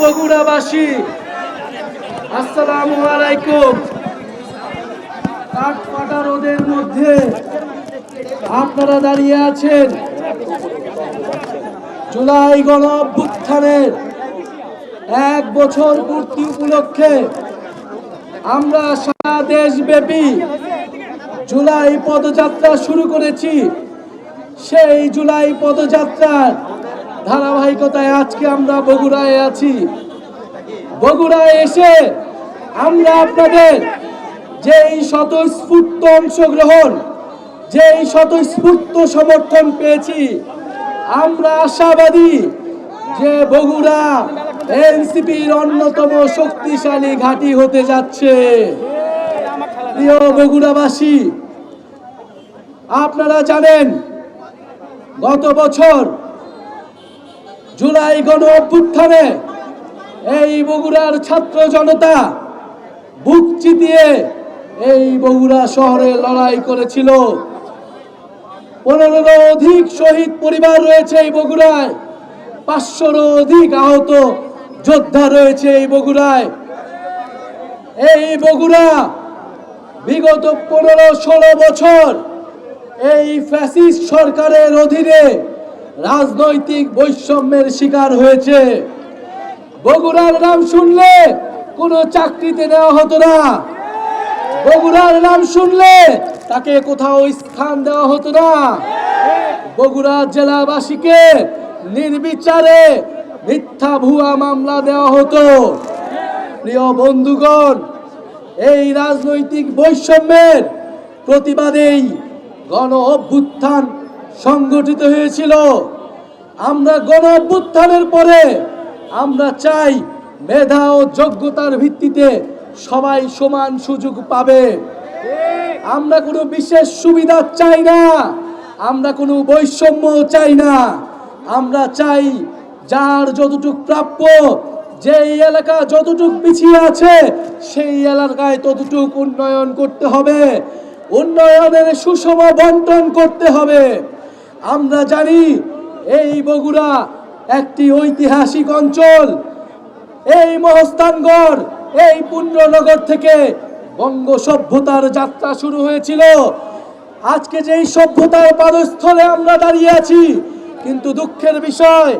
বগুড়াবাসী, আসসালামু আলাইকুম। কাঠফাটা রোদের মধ্যে আপনারা দাঁড়িয়ে আছেন জুলাই গণ অভ্যুত্থানের 1 বছর পূর্তি উপলক্ষে আমরা সারা দেশব্যাপী জুলাই পদযাত্রা শুরু করেছি। সেই জুলাই পদযাত্রার ধারাবাহিকতায় আজকে আমরা বগুড়ায় আছি। বগুড়ায় এসে আমরা আপনাদের যেই স্বতঃস্ফূর্ত অংশগ্রহণ, যেই স্বতঃস্ফূর্ত সমর্থন পেয়েছি, আমরা আশাবাদী যে বগুড়া এনসিপির অন্যতম শক্তিশালী ঘাঁটি হতে যাচ্ছে। প্রিয় বগুড়াবাসী, আপনারা জানেন গত বছর জুলাই গণ অভ্যুত্থানে এই বগুড়ার ছাত্র জনতা বুক চিতিয়ে এই বগুড়া শহরে লড়াই করেছিল। 15রও অধিক শহীদ পরিবার রয়েছে এই বগুড়ায়, 500রও অধিক আহত যোদ্ধা রয়েছে এই বগুড়ায়। এই বগুড়া বিগত 15-16 বছর এই ফ্যাসিস্ট সরকারের অধীনে রাজনৈতিক বৈষম্যের শিকার হয়েছে। বগুড়ার নাম শুনলে কোনো চাকরিতে নেওয়া হতো না। বগুড়ার নাম শুনলে তাকে কোথাও স্থান দেওয়া হতো না। বগুড়া জেলাবাসীকে নির্বিচারে মিথ্যা ভুয়া মামলা দেওয়া হতো। প্রিয় বন্ধুগণ, এই রাজনৈতিক বৈষম্যের প্রতিবাদেই গণ অভ্যুত্থান সংগঠিত হয়েছিল। আমরা গণ অভ্যুত্থানের পরে আমরা চাই মেধা ও যোগ্যতার ভিত্তিতে সবাই সমান সুযোগ পাবে। আমরা কোনো বিশেষ সুবিধা চাই না, আমরা কোনো বৈষম্য চাই না। আমরা চাই যার যতটুকু প্রাপ্য, যেই এলাকা যতটুকু পিছিয়ে আছে সেই এলাকায় ততটুকু উন্নয়ন করতে হবে, উন্নয়নের সুষম বন্টন করতে হবে। আমরা জানি এই বগুড়া একটি ঐতিহাসিক অঞ্চল। এই মহস্থানগড়, এই পুণ্যনগর থেকে বঙ্গ সভ্যতার যাত্রা শুরু হয়েছিল। আজকে যেই সভ্যতার পাদস্থলে আমরা দাঁড়িয়ে আছি, কিন্তু দুঃখের বিষয়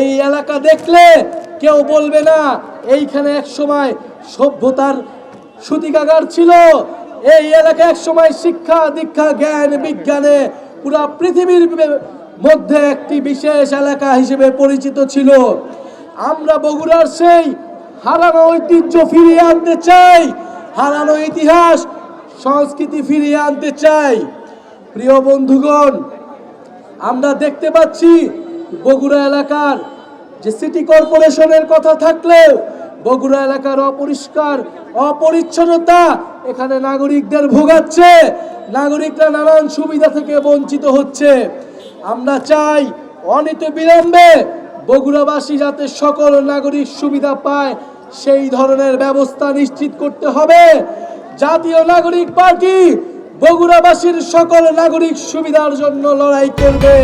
এই এলাকা দেখলে কেউ বলবে না এইখানে এক সময় সভ্যতার সূতিকাগার ছিল। এই এলাকা এক সময় শিক্ষা দীক্ষা জ্ঞান বিজ্ঞানে পুরা পৃথিবীর মধ্যে একটি বিশেষ এলাকা হিসেবে পরিচিত ছিল। আমরা বগুড়ার সেই হারানো ঐতিহ্য ফিরিয়ে আনতে চাই, হারানো ইতিহাস সংস্কৃতি ফিরিয়ে আনতে চাই। প্রিয় বন্ধুগণ, আমরা দেখতে পাচ্ছি বগুড়া এলাকার যে সিটি কর্পোরেশনের কথা থাকলেও বগুড়া এলাকার অপরিষ্কার অপরিচ্ছন্নতা এখানে নাগরিকদের ভোগাচ্ছে। নাগরিকরা নানান সুবিধা থেকে বঞ্চিত হচ্ছে। আমরা চাই অনতিবিলম্বে বগুড়াবাসী যাতে সকল নাগরিক সুবিধা পায় সেই ধরনের ব্যবস্থা নিশ্চিত করতে হবে। জাতীয় নাগরিক পার্টি বগুড়াবাসীর সকল নাগরিক সুবিধার জন্য লড়াই করবে।